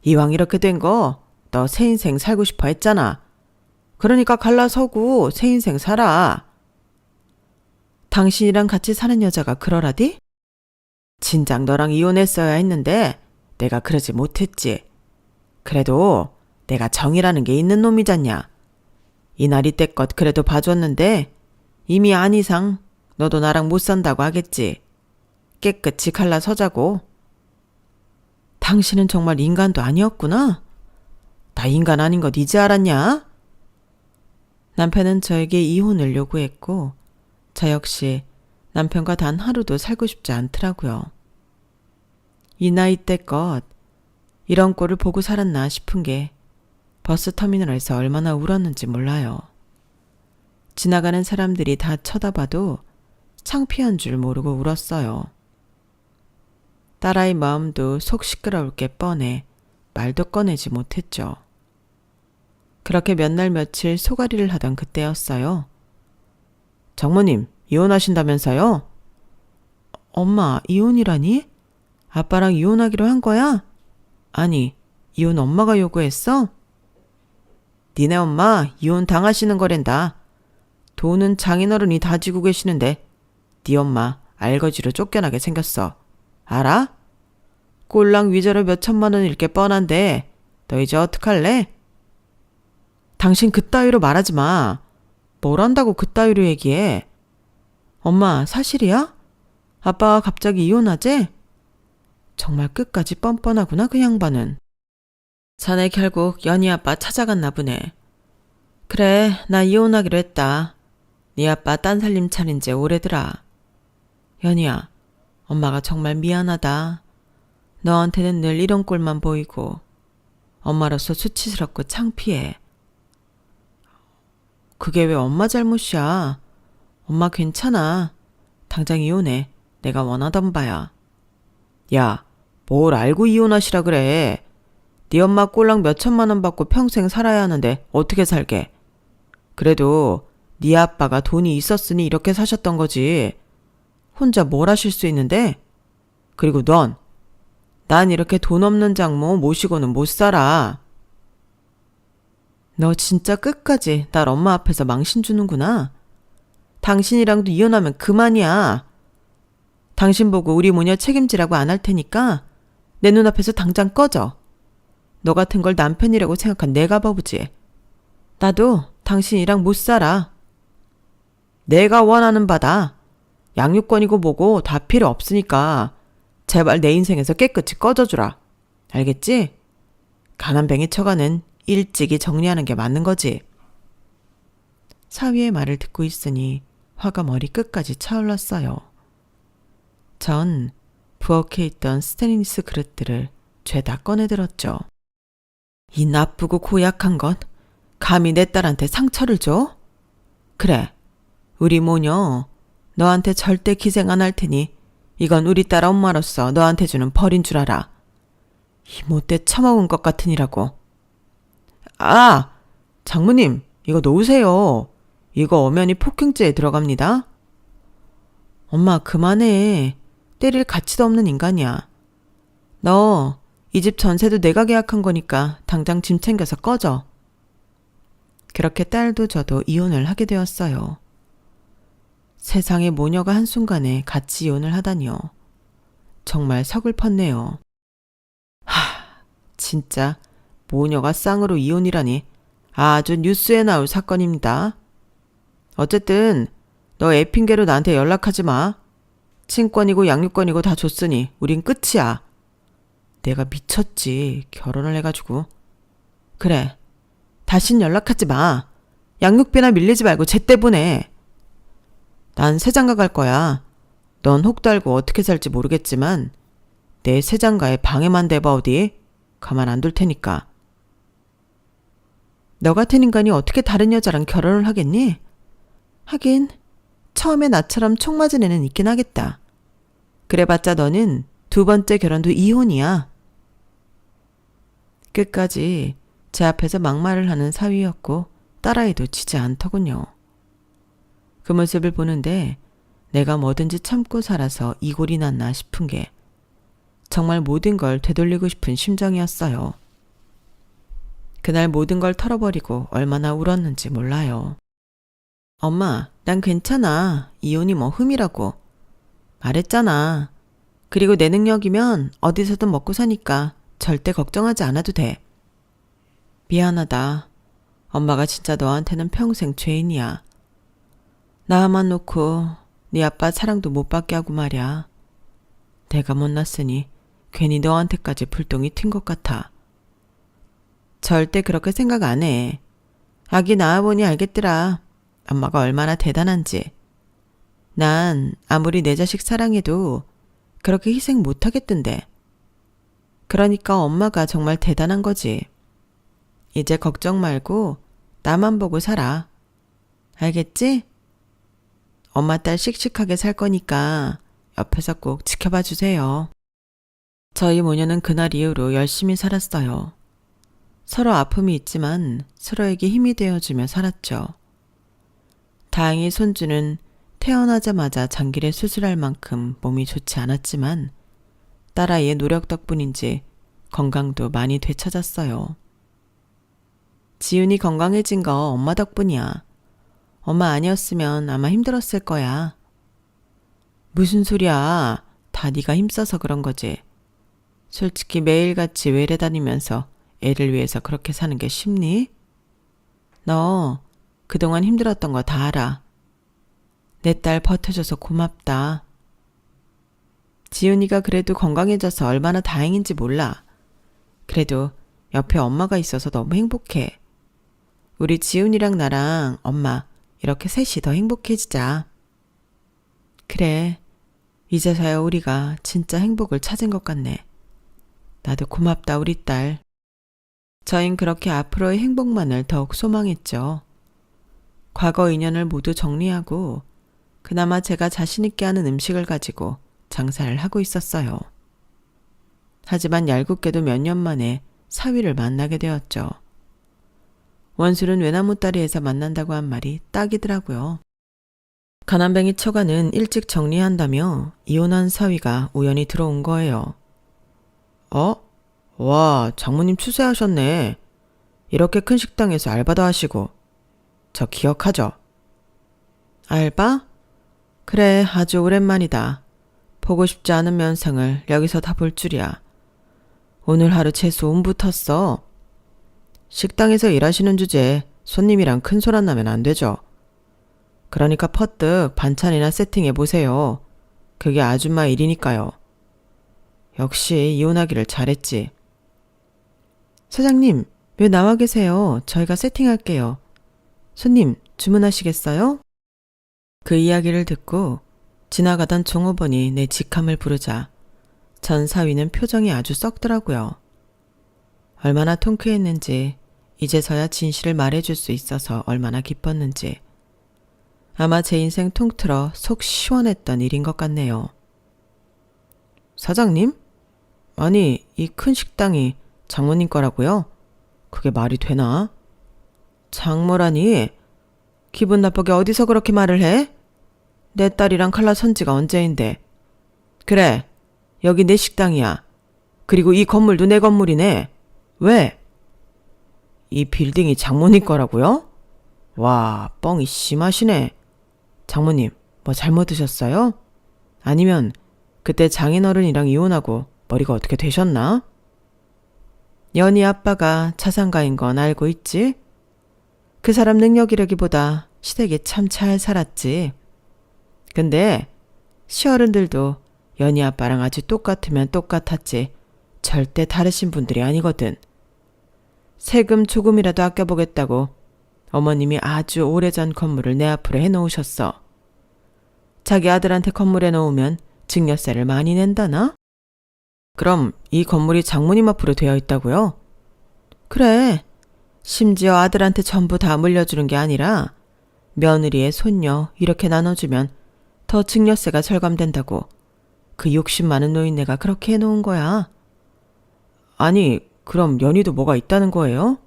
이왕 이렇게 된 거 너 새 인생 살고 싶어 했잖아. 그러니까 갈라서고 새 인생 살아. 당신이랑 같이 사는 여자가 그러라디? 진작 너랑 이혼했어야 했는데 내가 그러지 못했지. 그래도 내가 정이라는 게 있는 놈이잖냐. 이날 이때껏 그래도 봐줬는데 이미 안 이상 너도 나랑 못 산다고 하겠지. 깨끗이 갈라서자고. 당신은 정말 인간도 아니었구나. 나 인간 아닌 것 이제 알았냐? 남편은 저에게 이혼을 요구했고 저 역시 남편과 단 하루도 살고 싶지 않더라고요. 이 나이 때껏 이런 꼴을 보고 살았나 싶은 게 버스터미널에서 얼마나 울었는지 몰라요. 지나가는 사람들이 다 쳐다봐도 창피한 줄 모르고 울었어요. 딸아이 마음도 속 시끄러울 게 뻔해 말도 꺼내지 못했죠. 그렇게 몇 날 며칠 소가리를 하던 그때였어요. 장모님, 이혼하신다면서요? 엄마, 이혼이라니? 아빠랑 이혼하기로 한 거야? 아니, 이혼 엄마가 요구했어? 니네 엄마 이혼 당하시는 거랜다. 돈은 장인어른이 다 지고 계시는데 네 엄마 알거지로 쫓겨나게 생겼어. 알아? 꼴랑 위자료 몇 천만 원일 게 뻔한데 너 이제 어떡할래? 당신 그따위로 말하지 마. 뭘 안다고 그따위로 얘기해. 엄마 사실이야? 아빠가 갑자기 이혼하재? 정말 끝까지 뻔뻔하구나 그 양반은. 자네 결국 연희 아빠 찾아갔나 보네. 그래, 나 이혼하기로 했다. 네 아빠 딴 살림 차린 지 오래더라. 연희야, 엄마가 정말 미안하다. 너한테는 늘 이런 꼴만 보이고 엄마로서 수치스럽고 창피해. 그게 왜 엄마 잘못이야. 엄마 괜찮아. 당장 이혼해. 내가 원하던 바야. 야, 뭘 알고 이혼하시라 그래. 네 엄마 꼴랑 몇 천만 원 받고 평생 살아야 하는데 어떻게 살게. 그래도 네 아빠가 돈이 있었으니 이렇게 사셨던 거지. 혼자 뭘 하실 수 있는데? 그리고 난 이렇게 돈 없는 장모 모시고는 못 살아. 너 진짜 끝까지 날 엄마 앞에서 망신 주는구나. 당신이랑도 이혼하면 그만이야. 당신 보고 우리 모녀 책임지라고 안 할 테니까 내 눈앞에서 당장 꺼져. 너 같은 걸 남편이라고 생각한 내가 바보지. 나도 당신이랑 못 살아. 내가 원하는 바다. 양육권이고 뭐고 다 필요 없으니까 제발 내 인생에서 깨끗이 꺼져주라. 알겠지? 가난뱅이 처가는 일찍이 정리하는 게 맞는 거지. 사위의 말을 듣고 있으니 화가 머리 끝까지 차올랐어요. 전 부엌에 있던 스테인리스 그릇들을 죄다 꺼내들었죠. 이 나쁘고 고약한 것 감히 내 딸한테 상처를 줘? 그래, 우리 모녀 너한테 절대 기생 안 할 테니 이건 우리 딸 엄마로서 너한테 주는 벌인 줄 알아. 이 못돼 처먹은 것 같으니라고. 아! 장모님, 이거 놓으세요. 이거 엄연히 폭행죄에 들어갑니다. 엄마 그만해. 때릴 가치도 없는 인간이야. 너 이 집 전세도 내가 계약한 거니까 당장 짐 챙겨서 꺼져. 그렇게 딸도 저도 이혼을 하게 되었어요. 세상에 모녀가 한순간에 같이 이혼을 하다니요. 정말 서글펐네요. 진짜 모녀가 쌍으로 이혼이라니 아주 뉴스에 나올 사건입니다. 어쨌든 너 애 핑계로 나한테 연락하지 마. 친권이고 양육권이고 다 줬으니 우린 끝이야. 내가 미쳤지. 결혼을 해가지고. 그래. 다신 연락하지 마. 양육비나 밀리지 말고 제때 보내. 난 새장가 갈 거야. 넌 혹 달고 어떻게 살지 모르겠지만 내 새장가에 방해만 대봐 어디. 가만 안 둘 테니까. 너 같은 인간이 어떻게 다른 여자랑 결혼을 하겠니? 하긴 처음에 나처럼 총 맞은 애는 있긴 하겠다. 그래봤자 너는 두 번째 결혼도 이혼이야. 끝까지 제 앞에서 막말을 하는 사위였고 딸아이도 지지 않더군요. 그 모습을 보는데 내가 뭐든지 참고 살아서 이 꼴이 났나 싶은 게 정말 모든 걸 되돌리고 싶은 심정이었어요. 그날 모든 걸 털어버리고 얼마나 울었는지 몰라요. 엄마, 난 괜찮아. 이혼이 뭐 흠이라고. 말했잖아. 그리고 내 능력이면 어디서든 먹고 사니까 절대 걱정하지 않아도 돼. 미안하다. 엄마가 진짜 너한테는 평생 죄인이야. 나만 놓고 네 아빠 사랑도 못 받게 하고 말이야. 내가 못났으니 괜히 너한테까지 불똥이 튄 것 같아. 절대 그렇게 생각 안 해. 아기 낳아보니 알겠더라. 엄마가 얼마나 대단한지. 난 아무리 내 자식 사랑해도 그렇게 희생 못하겠던데. 그러니까 엄마가 정말 대단한 거지. 이제 걱정 말고 나만 보고 살아. 알겠지? 엄마 딸 씩씩하게 살 거니까 옆에서 꼭 지켜봐 주세요. 저희 모녀는 그날 이후로 열심히 살았어요. 서로 아픔이 있지만 서로에게 힘이 되어주며 살았죠. 다행히 손주는 태어나자마자 장기를 수술할 만큼 몸이 좋지 않았지만 딸아이의 노력 덕분인지 건강도 많이 되찾았어요. 지훈이 건강해진 거 엄마 덕분이야. 엄마 아니었으면 아마 힘들었을 거야. 무슨 소리야. 다 네가 힘써서 그런 거지. 솔직히 매일같이 외래 다니면서 애를 위해서 그렇게 사는 게 쉽니? 너 그동안 힘들었던 거 다 알아. 내 딸 버텨줘서 고맙다. 지훈이가 그래도 건강해져서 얼마나 다행인지 몰라. 그래도 옆에 엄마가 있어서 너무 행복해. 우리 지훈이랑 나랑 엄마 이렇게 셋이 더 행복해지자. 그래, 이제서야 우리가 진짜 행복을 찾은 것 같네. 나도 고맙다 우리 딸. 저흰 그렇게 앞으로의 행복만을 더욱 소망했죠. 과거 인연을 모두 정리하고 그나마 제가 자신 있게 하는 음식을 가지고 장사를 하고 있었어요. 하지만 얄궂게도 몇 년 만에 사위를 만나게 되었죠. 원술은 외나무다리에서 만난다고 한 말이 딱이더라고요. 가난뱅이 처가는 일찍 정리한다며 이혼한 사위가 우연히 들어온 거예요. 와, 장모님 추세하셨네. 이렇게 큰 식당에서 알바도 하시고. 저 기억하죠? 알바? 그래, 아주 오랜만이다. 보고 싶지 않은 면상을 여기서 다 볼 줄이야. 오늘 하루 재수 온 붙었어. 식당에서 일하시는 주제에 손님이랑 큰 소리 나면 안 되죠. 그러니까 퍼뜩 반찬이나 세팅해보세요. 그게 아줌마 일이니까요. 역시 이혼하기를 잘했지. 사장님, 왜 나와 계세요? 저희가 세팅할게요. 손님, 주문하시겠어요? 그 이야기를 듣고 지나가던 종업원이 내 직함을 부르자 전 사위는 표정이 아주 썩더라고요. 얼마나 통쾌했는지 이제서야 진실을 말해줄 수 있어서 얼마나 기뻤는지 아마 제 인생 통틀어 속 시원했던 일인 것 같네요. 사장님? 아니, 이 큰 식당이 장모님 거라고요? 그게 말이 되나? 장모라니? 기분 나쁘게 어디서 그렇게 말을 해? 내 딸이랑 칼라 선 지가 언제인데. 그래, 여기 내 식당이야. 그리고 이 건물도 내 건물이네. 왜? 이 빌딩이 장모님 거라고요? 와, 뻥이 심하시네. 장모님, 뭐 잘못 드셨어요? 아니면 그때 장인어른이랑 이혼하고 머리가 어떻게 되셨나? 연희 아빠가 차상가인 건 알고 있지? 그 사람 능력이라기보다 시댁에 참 잘 살았지. 근데 시어른들도 연희 아빠랑 아주 똑같으면 똑같았지 절대 다르신 분들이 아니거든. 세금 조금이라도 아껴보겠다고 어머님이 아주 오래전 건물을 내 앞으로 해놓으셨어. 자기 아들한테 건물에 놓으면 증여세를 많이 낸다나? 그럼 이 건물이 장모님 앞으로 되어 있다고요? 그래. 심지어 아들한테 전부 다 물려주는 게 아니라 며느리의 손녀 이렇게 나눠주면 더 증여세가 절감된다고 그 욕심 많은 노인네가 그렇게 해놓은 거야. 아니, 그럼 연희도 뭐가 있다는 거예요?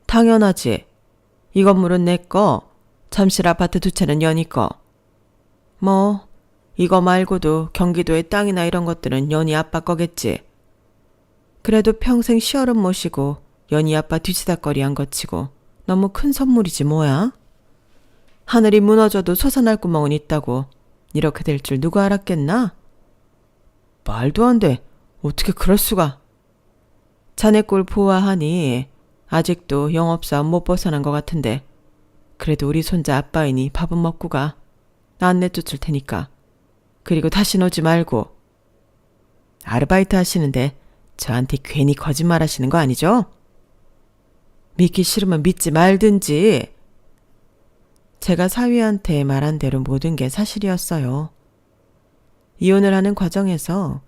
당연하지. 이 건물은 내 거, 잠실 아파트 2채는 연희 거. 뭐 이거 말고도 경기도의 땅이나 이런 것들은 연희 아빠 거겠지. 그래도 평생 시어른 모시고 연희 아빠 뒤치다꺼리 한 것 치고 너무 큰 선물이지 뭐야. 하늘이 무너져도 솟아날 구멍은 있다고. 이렇게 될 줄 누가 알았겠나? 말도 안 돼. 어떻게 그럴 수가. 자네 꼴 보아하니 아직도 영업사업 못 벗어난 것 같은데 그래도 우리 손자 아빠이니 밥은 먹고 가. 나 안 내쫓을 테니까. 그리고 다신 오지 말고. 아르바이트 하시는데 저한테 괜히 거짓말 하시는 거 아니죠? 믿기 싫으면 믿지 말든지. 제가 사위한테 말한 대로 모든 게 사실이었어요. 이혼을 하는 과정에서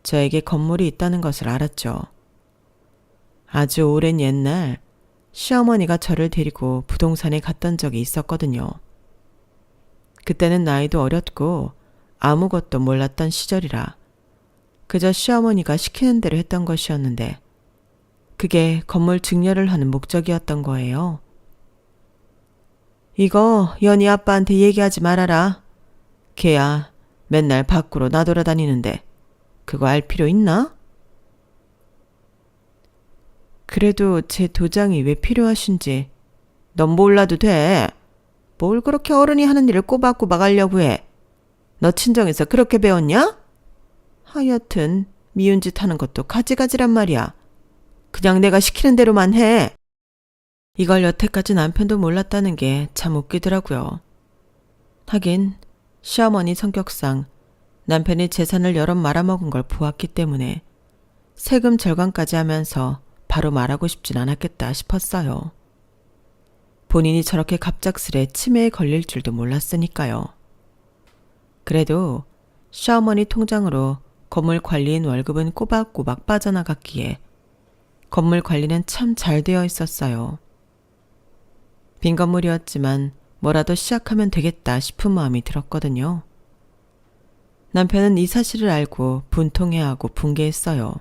저에게 건물이 있다는 것을 알았죠. 아주 오랜 옛날 시어머니가 저를 데리고 부동산에 갔던 적이 있었거든요. 그때는 나이도 어렸고 아무것도 몰랐던 시절이라 그저 시어머니가 시키는 대로 했던 것이었는데 그게 건물 증여를 하는 목적이었던 거예요. 이거 연희 아빠한테 얘기하지 말아라. 걔야 맨날 밖으로 나돌아다니는데 그거 알 필요 있나? 그래도 제 도장이 왜 필요하신지 넌 몰라도 돼. 뭘 그렇게 어른이 하는 일을 꼬박꼬박 하려고 해. 너 친정에서 그렇게 배웠냐? 하여튼 미운 짓 하는 것도 가지가지란 말이야. 그냥 내가 시키는 대로만 해. 이걸 여태까지 남편도 몰랐다는 게 참 웃기더라고요. 하긴 시어머니 성격상 남편이 재산을 여럿 말아먹은 걸 보았기 때문에 세금 절감까지 하면서 바로 말하고 싶진 않았겠다 싶었어요. 본인이 저렇게 갑작스레 치매에 걸릴 줄도 몰랐으니까요. 그래도 시어머니 통장으로 건물 관리인 월급은 꼬박꼬박 빠져나갔기에 건물 관리는 참 잘 되어 있었어요. 빈 건물이었지만 뭐라도 시작하면 되겠다 싶은 마음이 들었거든요. 남편은 이 사실을 알고 분통해하고 분개했어요.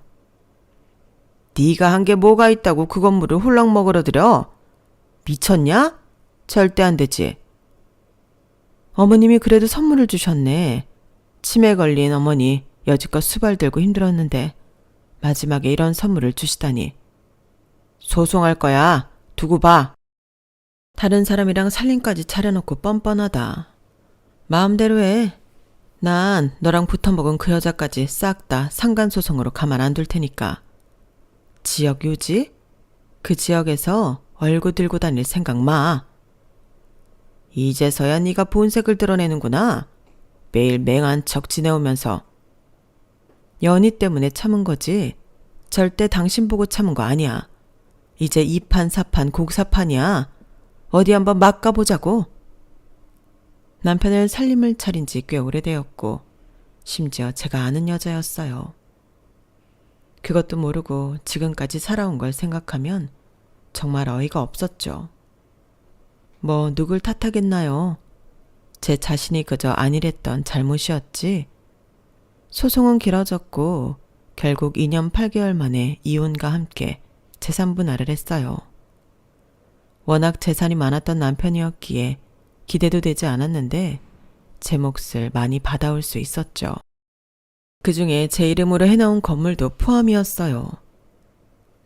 네가 한 게 뭐가 있다고 그 건물을 홀랑 먹으러 들여? 미쳤냐? 절대 안 되지. 어머님이 그래도 선물을 주셨네. 치매 걸린 어머니 여지껏 수발 들고 힘들었는데 마지막에 이런 선물을 주시다니. 소송할 거야. 두고 봐. 다른 사람이랑 살림까지 차려놓고 뻔뻔하다. 마음대로 해. 난 너랑 붙어먹은 그 여자까지 싹 다 상간소송으로 가만 안 둘 테니까. 지역 유지? 그 지역에서 얼굴 들고 다닐 생각 마. 이제서야 네가 본색을 드러내는구나. 매일 맹한 척 지내오면서. 연희 때문에 참은 거지. 절대 당신 보고 참은 거 아니야. 이제 2판 4판 곡사판이야. 어디 한번 막 가보자고. 남편을 살림을 차린 지 꽤 오래되었고 심지어 제가 아는 여자였어요. 그것도 모르고 지금까지 살아온 걸 생각하면 정말 어이가 없었죠. 뭐 누굴 탓하겠나요? 제 자신이 그저 안일했던 잘못이었지. 소송은 길어졌고 결국 2년 8개월 만에 이혼과 함께 재산 분할을 했어요. 워낙 재산이 많았던 남편이었기에 기대도 되지 않았는데 제 몫을 많이 받아올 수 있었죠. 그중에 제 이름으로 해놓은 건물도 포함이었어요.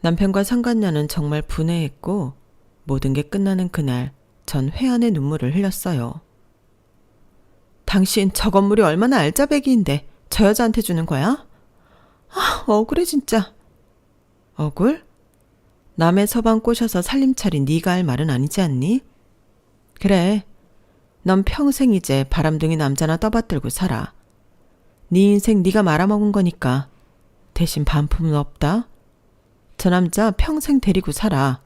남편과 상간녀는 정말 분해했고 모든 게 끝나는 그날 전 회한의 눈물을 흘렸어요. 당신 저 건물이 얼마나 알짜배기인데 저 여자한테 주는 거야? 아, 억울해 진짜. 억울? 남의 서방 꼬셔서 살림 차린 네가 할 말은 아니지 않니? 그래, 넌 평생 이제 바람둥이 남자나 떠받들고 살아. 네 인생 네가 말아먹은 거니까 대신 반품은 없다. 저 남자 평생 데리고 살아.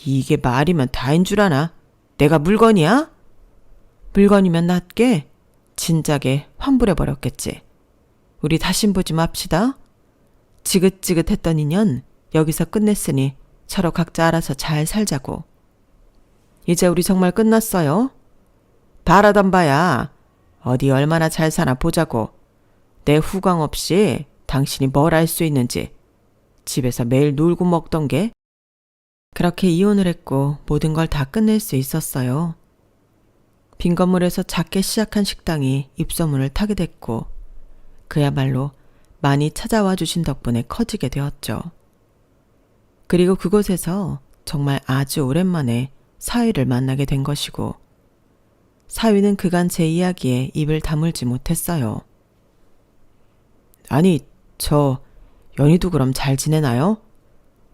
이게 말이면 다인 줄 아나? 내가 물건이야? 물건이면 낫게 진작에 환불해버렸겠지. 우리 다신 보지 맙시다. 지긋지긋했던 인연 여기서 끝냈으니 서로 각자 알아서 잘 살자고. 이제 우리 정말 끝났어요. 바라던 바야. 어디 얼마나 잘 사나 보자고. 내 후광 없이 당신이 뭘 알 수 있는지. 집에서 매일 놀고 먹던 게. 그렇게 이혼을 했고 모든 걸 다 끝낼 수 있었어요. 빈 건물에서 작게 시작한 식당이 입소문을 타게 됐고 그야말로 많이 찾아와 주신 덕분에 커지게 되었죠. 그리고 그곳에서 정말 아주 오랜만에 사위를 만나게 된 것이고 사위는 그간 제 이야기에 입을 다물지 못했어요. 아니, 저 연희도 그럼 잘 지내나요?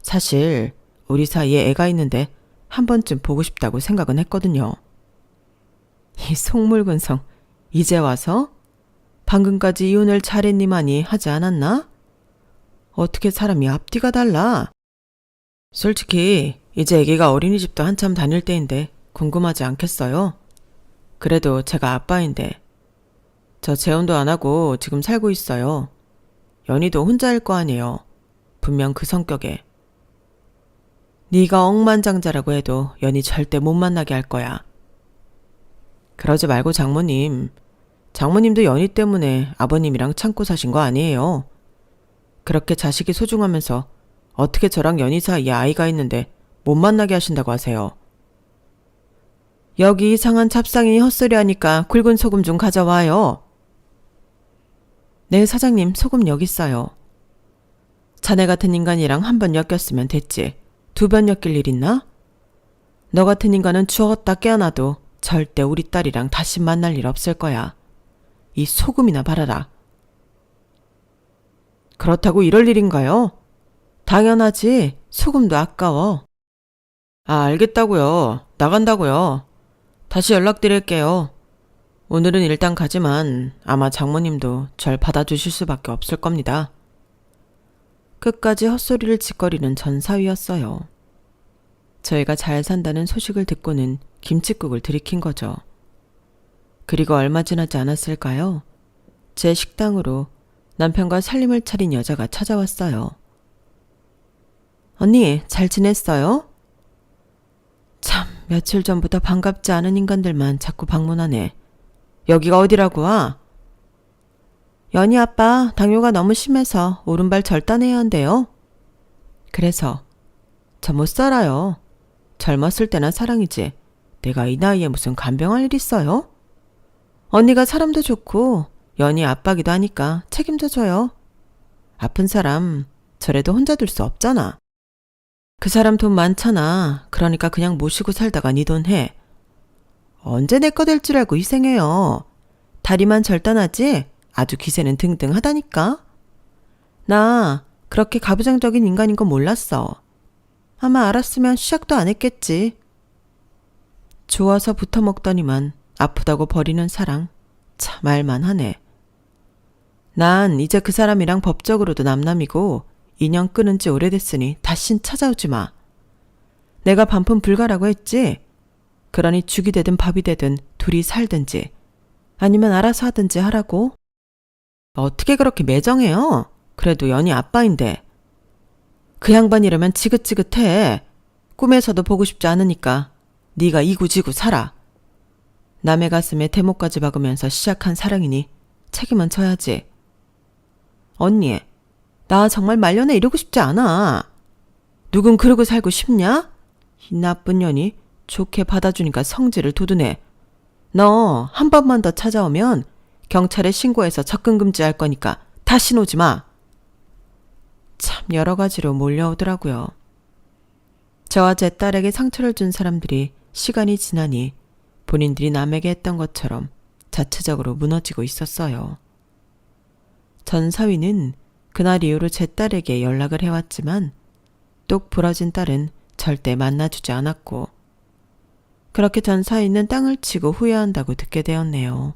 사실 우리 사이에 애가 있는데 한 번쯤 보고 싶다고 생각은 했거든요. 이 속물근성 이제 와서? 방금까지 이혼을 잘했니만이 하지 않았나? 어떻게 사람이 앞뒤가 달라? 솔직히 이제 애기가 어린이집도 한참 다닐 때인데 궁금하지 않겠어요? 그래도 제가 아빠인데 저 재혼도 안 하고 지금 살고 있어요. 연희도 혼자일 거 아니에요. 분명 그 성격에. 네가 억만장자라고 해도 연희 절대 못 만나게 할 거야. 그러지 말고 장모님. 장모님도 연희 때문에 아버님이랑 참고 사신 거 아니에요. 그렇게 자식이 소중하면서 어떻게 저랑 연희 사이에 아이가 있는데 못 만나게 하신다고 하세요. 여기 이상한 잡상인이 헛소리 하니까 굵은 소금 좀 가져와요. 네, 사장님, 소금 여기 있어요. 자네 같은 인간이랑 한 번 엮였으면 됐지. 두 번 엮일 일 있나? 너 같은 인간은 죽었다 깨어나도 절대 우리 딸이랑 다시 만날 일 없을 거야. 이 소금이나 바라라. 그렇다고 이럴 일인가요? 당연하지. 소금도 아까워. 아, 알겠다고요. 나간다고요. 다시 연락드릴게요. 오늘은 일단 가지만 아마 장모님도 절 받아주실 수밖에 없을 겁니다. 끝까지 헛소리를 짓거리는 전 사위였어요. 저희가 잘 산다는 소식을 듣고는 김칫국을 들이킨 거죠. 그리고 얼마 지나지 않았을까요? 제 식당으로 남편과 살림을 차린 여자가 찾아왔어요. 언니, 잘 지냈어요? 참, 며칠 전부터 반갑지 않은 인간들만 자꾸 방문하네. 여기가 어디라고 와? 연희 아빠 당뇨가 너무 심해서 오른발 절단해야 한대요. 그래서 저 못 살아요. 젊었을 때나 사랑이지. 내가 이 나이에 무슨 간병할 일 있어요? 언니가 사람도 좋고 연희 아빠기도 하니까 책임져 줘요. 아픈 사람 저래도 혼자 둘 수 없잖아. 그 사람 돈 많잖아. 그러니까 그냥 모시고 살다가 네 돈 해. 언제 내 거 될 줄 알고 희생해요. 다리만 절단하지 아주 기세는 등등하다니까. 나 그렇게 가부장적인 인간인 건 몰랐어. 아마 알았으면 시작도 안 했겠지. 좋아서 붙어먹더니만 아프다고 버리는 사랑. 참 말만 하네. 난 이제 그 사람이랑 법적으로도 남남이고 인연 끊은 지 오래됐으니 다신 찾아오지 마. 내가 반품 불가라고 했지? 그러니 죽이 되든 밥이 되든 둘이 살든지 아니면 알아서 하든지 하라고. 어떻게 그렇게 매정해요? 그래도 연희 아빠인데. 그 양반 이러면 지긋지긋해. 꿈에서도 보고 싶지 않으니까 네가 이구지구 살아. 남의 가슴에 대못까지 박으면서 시작한 사랑이니 책임은 져야지. 언니, 나 정말 말년에 이러고 싶지 않아. 누군 그러고 살고 싶냐? 이 나쁜 년이 좋게 받아주니까 성질을 돋우네. 너 한 번만 더 찾아오면 경찰에 신고해서 접근 금지할 거니까 다신 오지 마. 참 여러 가지로 몰려오더라고요. 저와 제 딸에게 상처를 준 사람들이 시간이 지나니 본인들이 남에게 했던 것처럼 자체적으로 무너지고 있었어요. 전 사위는 그날 이후로 제 딸에게 연락을 해왔지만 똑 부러진 딸은 절대 만나주지 않았고 그렇게 전 사위는 땅을 치고 후회한다고 듣게 되었네요.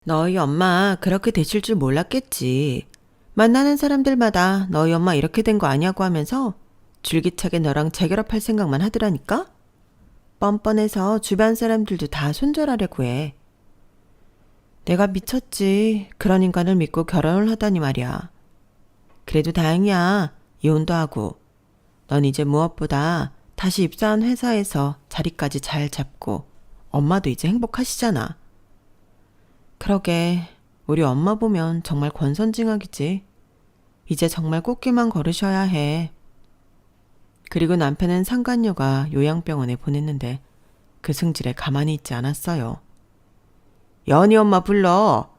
너희 엄마 그렇게 되실 줄 몰랐겠지. 만나는 사람들마다 너희 엄마 이렇게 된 거 아냐고 하면서 줄기차게 너랑 재결합할 생각만 하더라니까? 뻔뻔해서 주변 사람들도 다 손절하려고 해. 내가 미쳤지. 그런 인간을 믿고 결혼을 하다니 말이야. 그래도 다행이야. 이혼도 하고. 넌 이제 무엇보다 다시 입사한 회사에서 자리까지 잘 잡고 엄마도 이제 행복하시잖아. 그러게 우리 엄마 보면 정말 권선징악이지. 이제 정말 꽃길만 걸으셔야 해. 그리고 남편은 상간녀가 요양병원에 보냈는데 그 승질에 가만히 있지 않았어요. 연희 엄마 불러.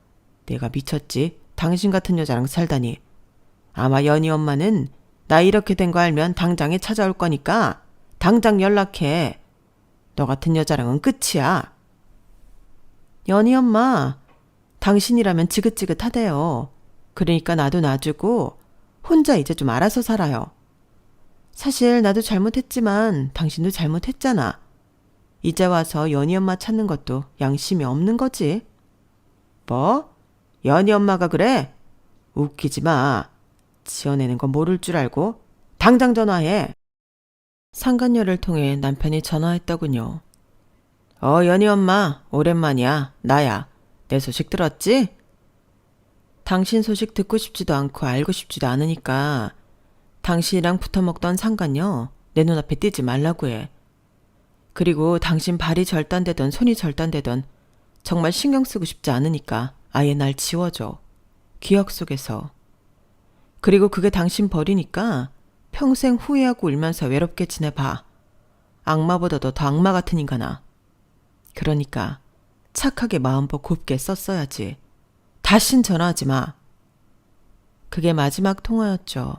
내가 미쳤지. 당신 같은 여자랑 살다니. 아마 연희 엄마는 나 이렇게 된 거 알면 당장에 찾아올 거니까 당장 연락해. 너 같은 여자랑은 끝이야. 연희 엄마, 당신이라면 지긋지긋하대요. 그러니까 나도 놔주고 혼자 이제 좀 알아서 살아요. 사실 나도 잘못했지만 당신도 잘못했잖아. 이제 와서 연희 엄마 찾는 것도 양심이 없는 거지. 뭐? 연희 엄마가 그래? 웃기지 마. 지어내는 건 모를 줄 알고 당장 전화해. 상간녀를 통해 남편이 전화했더군요. 연희 엄마, 오랜만이야. 나야. 내 소식 들었지? 당신 소식 듣고 싶지도 않고 알고 싶지도 않으니까 당신이랑 붙어먹던 상간녀 내 눈앞에 띄지 말라고 해. 그리고 당신 발이 절단되던 손이 절단되던 정말 신경 쓰고 싶지 않으니까 아예 날 지워줘. 기억 속에서. 그리고 그게 당신 버리니까 평생 후회하고 울면서 외롭게 지내봐. 악마보다도 더 악마 같은 인간아. 그러니까 착하게 마음법 곱게 썼어야지. 다신 전화하지 마. 그게 마지막 통화였죠.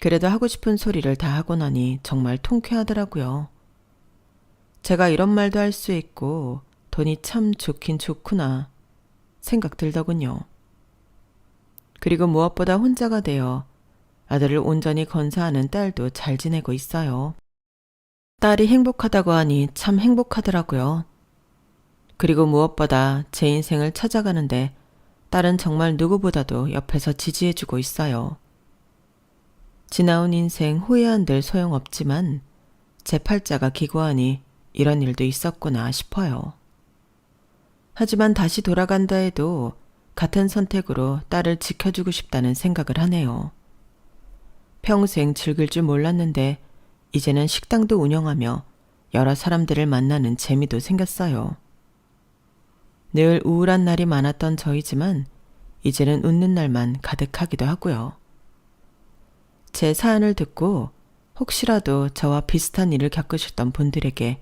그래도 하고 싶은 소리를 다 하고 나니 정말 통쾌하더라고요. 제가 이런 말도 할 수 있고 돈이 참 좋긴 좋구나 생각 들더군요. 그리고 무엇보다 혼자가 되어 아들을 온전히 건사하는 딸도 잘 지내고 있어요. 딸이 행복하다고 하니 참 행복하더라고요. 그리고 무엇보다 제 인생을 찾아가는데 딸은 정말 누구보다도 옆에서 지지해주고 있어요. 지나온 인생 후회한들 소용없지만 제 팔자가 기고하니 이런 일도 있었구나 싶어요. 하지만 다시 돌아간다 해도 같은 선택으로 딸을 지켜주고 싶다는 생각을 하네요. 평생 즐길 줄 몰랐는데 이제는 식당도 운영하며 여러 사람들을 만나는 재미도 생겼어요. 늘 우울한 날이 많았던 저이지만 이제는 웃는 날만 가득하기도 하고요. 제 사연을 듣고 혹시라도 저와 비슷한 일을 겪으셨던 분들에게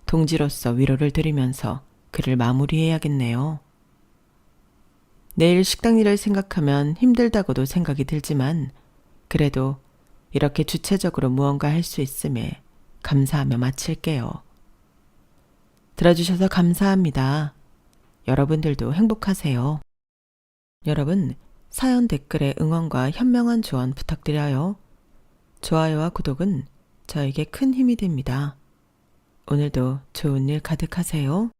동지로서 위로를 드리면서 글을 마무리해야겠네요. 내일 식당 일을 생각하면 힘들다고도 생각이 들지만 그래도 이렇게 주체적으로 무언가 할 수 있음에 감사하며 마칠게요. 들어주셔서 감사합니다. 여러분들도 행복하세요. 여러분, 사연 댓글에 응원과 현명한 조언 부탁드려요. 좋아요와 구독은 저에게 큰 힘이 됩니다. 오늘도 좋은 일 가득하세요.